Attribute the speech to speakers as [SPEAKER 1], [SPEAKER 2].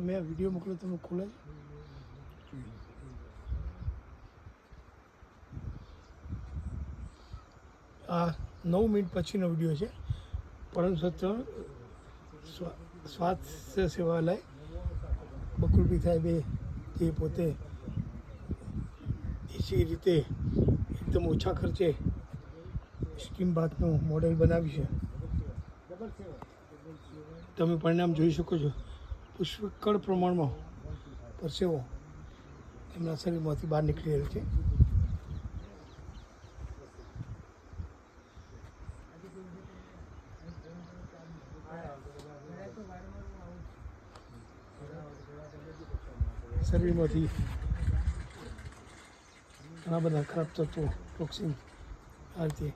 [SPEAKER 1] મેં વિડીયો મોકલ્યો તમે ખોલે આ 9 મિનિટ પછીનો વિડીયો છે. પરંતુ સ્વાસ્થ્ય સેવાલય બકુલભાઈ સાહેબે જે પોતે દેશી રીતે એકદમ ઓછા ખર્ચે સ્ટીમ બાથનું મોડેલ બનાવ્યું છે. તમે પરિણામ જોઈ શકો છો. પુષ્કળ પ્રમાણમાં પરસેવો એમના શરીરમાંથી બહાર નીકળી રહ્યો છે. શરીરમાંથી ઘણા બધા ખરાબ તત્વો ટોક્સિન આ રીતે